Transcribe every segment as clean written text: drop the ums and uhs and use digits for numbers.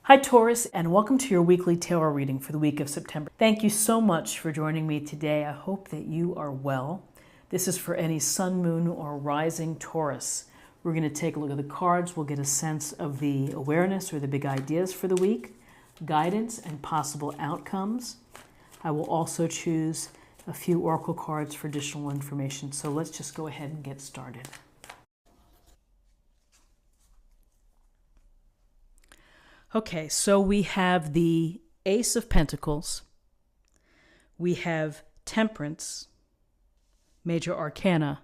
Hi Taurus, and welcome to your weekly tarot reading for the week of September. Thank you so much for joining me today. I hope that you are well. This is for any sun, moon, or rising Taurus. We're going to take a look at the cards. We'll get a sense of the awareness or the big ideas for the week, guidance, and possible outcomes. I will also choose a few oracle cards for additional information. So let's just go ahead and get started. Okay, so we have the Ace of Pentacles, we have Temperance, Major Arcana,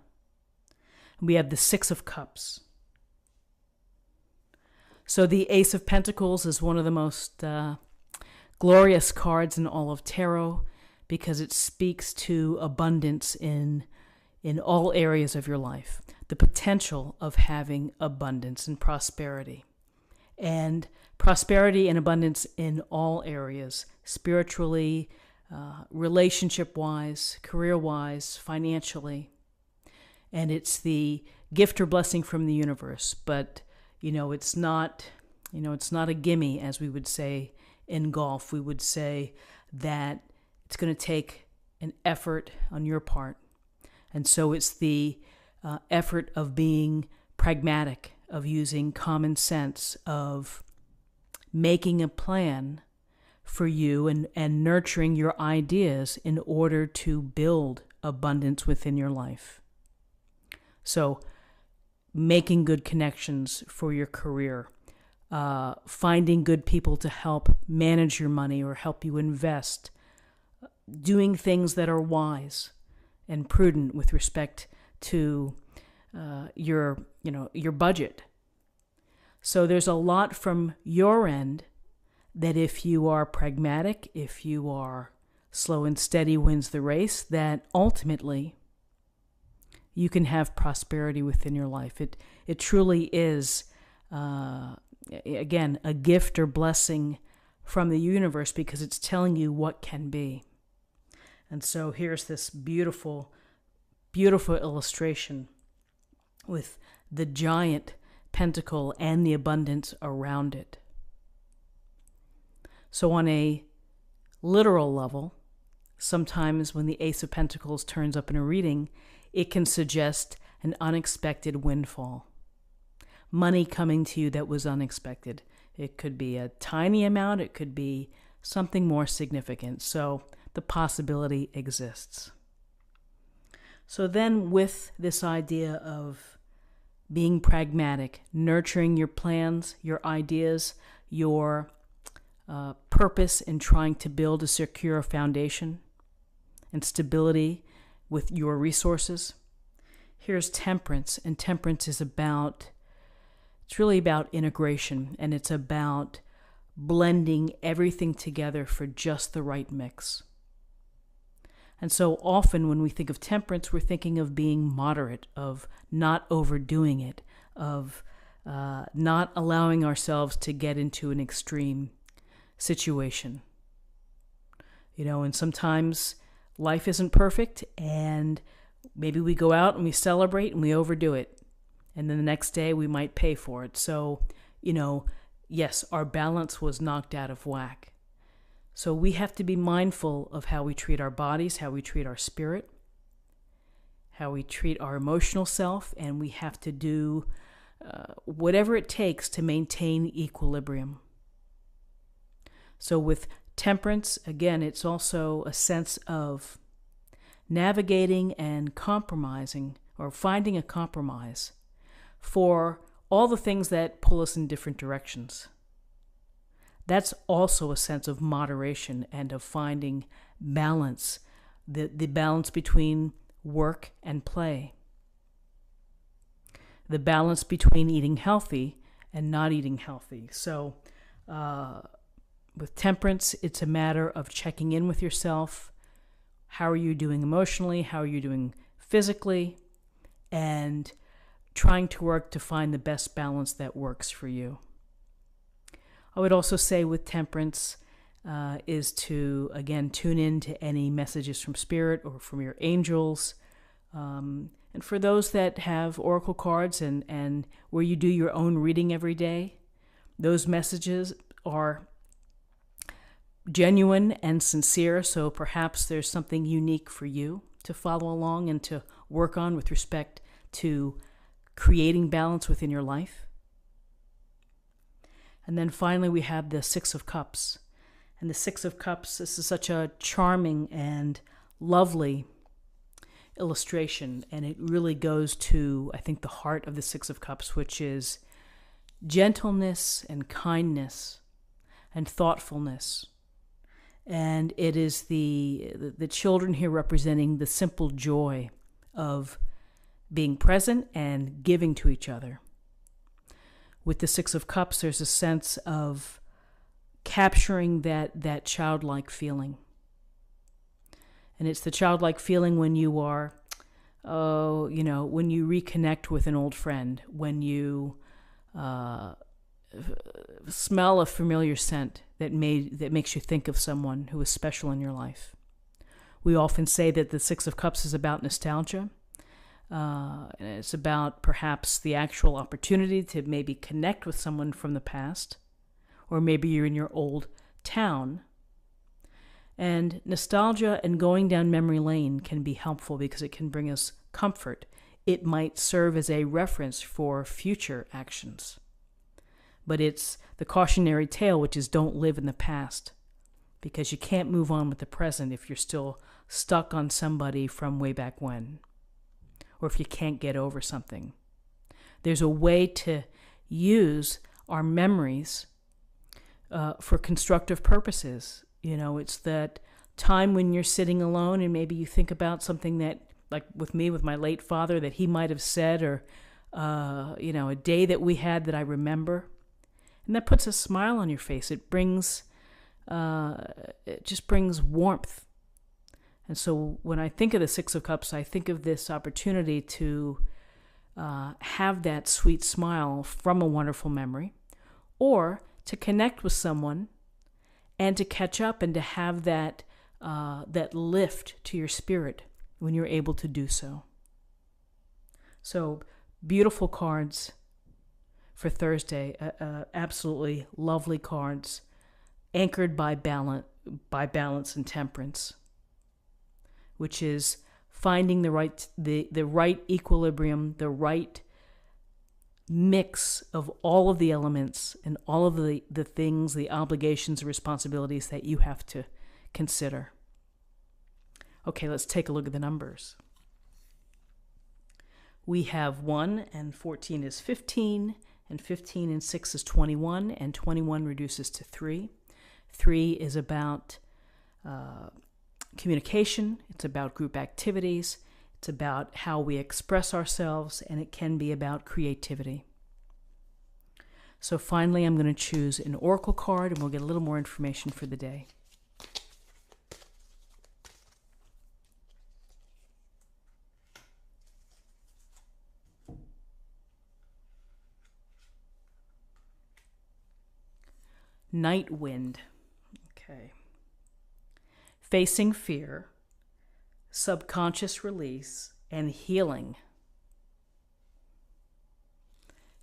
and we have the Six of Cups. So the Ace of Pentacles is one of the most glorious cards in all of tarot because it speaks to abundance in all areas of your life, the potential of having abundance and prosperity. And prosperity and abundance in all areas, spiritually, relationship-wise, career-wise, financially. And it's the gift or blessing from the universe. But, it's not a gimme, as we would say in golf. We would say that it's going to take an effort on your part. And so it's the effort of being pragmatic, of using common sense, of making a plan for you and nurturing your ideas in order to build abundance within your life. So making good connections for your career, finding good people to help manage your money or help you invest, doing things that are wise and prudent with respect to your budget. So there's a lot from your end that if you are pragmatic, if you are slow and steady wins the race, that ultimately you can have prosperity within your life. It truly is, again, a gift or blessing from the universe because it's telling you what can be. And so here's this beautiful, beautiful illustration with the giant pentacle and the abundance around it. So on a literal level, sometimes when the Ace of Pentacles turns up in a reading, it can suggest an unexpected windfall. Money coming to you that was unexpected. It could be a tiny amount, it could be something more significant. So the possibility exists. So then with this idea of being pragmatic, nurturing your plans, your ideas, your purpose in trying to build a secure foundation and stability with your resources. Here's Temperance, and Temperance is it's really about integration, and it's about blending everything together for just the right mix. And so often when we think of temperance, we're thinking of being moderate, of not overdoing it, of not allowing ourselves to get into an extreme situation. And sometimes life isn't perfect, and maybe we go out and we celebrate and we overdo it. And then the next day we might pay for it. So, yes, our balance was knocked out of whack. So we have to be mindful of how we treat our bodies, how we treat our spirit, how we treat our emotional self, and we have to do whatever it takes to maintain equilibrium. So with Temperance, again, it's also a sense of navigating and compromising or finding a compromise for all the things that pull us in different directions. That's also a sense of moderation and of finding balance, the balance between work and play, the balance between eating healthy and not eating healthy. So with Temperance, it's a matter of checking in with yourself. How are you doing emotionally? How are you doing physically? And trying to work to find the best balance that works for you. I would also say with Temperance is to, again, tune in to any messages from Spirit or from your angels. And for those that have oracle cards and where you do your own reading every day, those messages are genuine and sincere, so perhaps there's something unique for you to follow along and to work on with respect to creating balance within your life. And then finally, we have the Six of Cups. And the Six of Cups, this is such a charming and lovely illustration, and it really goes to, I think, the heart of the Six of Cups, which is gentleness and kindness and thoughtfulness. And it is the children here representing the simple joy of being present and giving to each other. With the Six of Cups, there's a sense of capturing that childlike feeling. And it's the childlike feeling when you are, when you reconnect with an old friend, when you smell a familiar scent that makes you think of someone who is special in your life. We often say that the Six of Cups is about nostalgia. And it's about perhaps the actual opportunity to maybe connect with someone from the past, or maybe you're in your old town. And nostalgia and going down memory lane can be helpful because it can bring us comfort. It might serve as a reference for future actions. But it's the cautionary tale, which is don't live in the past, because you can't move on with the present if you're still stuck on somebody from way back when, or if you can't get over something. There's a way to use our memories for constructive purposes. It's that time when you're sitting alone and maybe you think about something that, like with me, with my late father, that he might have said, or, a day that we had that I remember. And that puts a smile on your face. It just brings warmth. And so when I think of the Six of Cups, I think of this opportunity to have that sweet smile from a wonderful memory, or to connect with someone and to catch up and to have that lift to your spirit when you're able to do so. So beautiful cards for Thursday, absolutely lovely cards, anchored by balance and temperance, which is finding the right equilibrium, the right mix of all of the elements and all of the things, the obligations and responsibilities that you have to consider. Okay, let's take a look at the numbers. We have 1 and 14 is 15, and 15 and 6 is 21, and 21 reduces to 3. 3 is about communication, it's about group activities, it's about how we express ourselves, and it can be about creativity. So finally, I'm going to choose an oracle card, and we'll get a little more information for the day. Night Wind. Okay. Facing fear, subconscious release, and healing.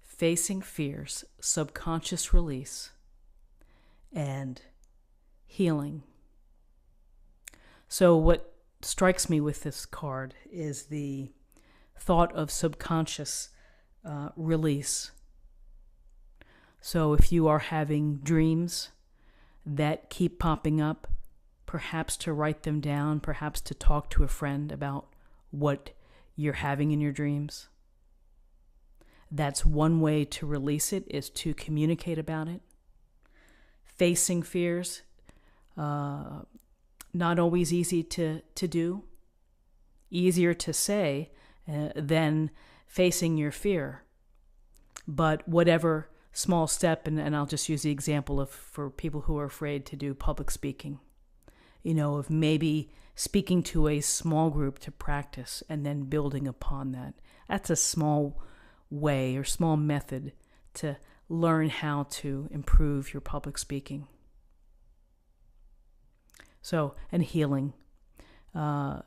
Facing fears, subconscious release, and healing. So what strikes me with this card is the thought of subconscious release. So if you are having dreams that keep popping up, perhaps to write them down, perhaps to talk to a friend about what you're having in your dreams. That's one way to release it, is to communicate about it. Facing fears, not always easy to do. Easier to say than facing your fear. But whatever small step, and I'll just use the example of for people who are afraid to do public speaking, of maybe speaking to a small group to practice and then building upon that. That's a small way or small method to learn how to improve your public speaking. So, and healing.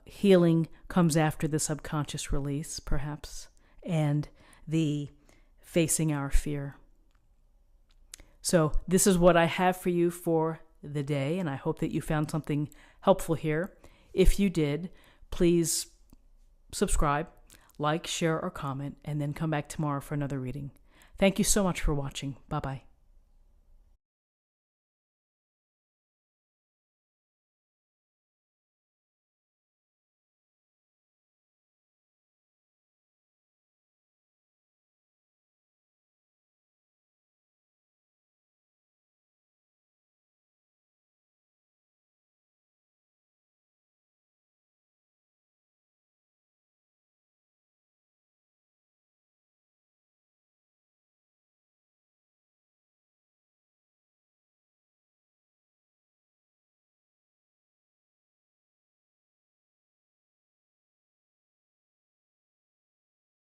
Healing comes after the subconscious release, perhaps, and the facing our fear. So this is what I have for you for the day, and I hope that you found something helpful here. If you did, please subscribe, like, share, or comment, and then come back tomorrow for another reading. Thank you so much for watching. Bye-bye.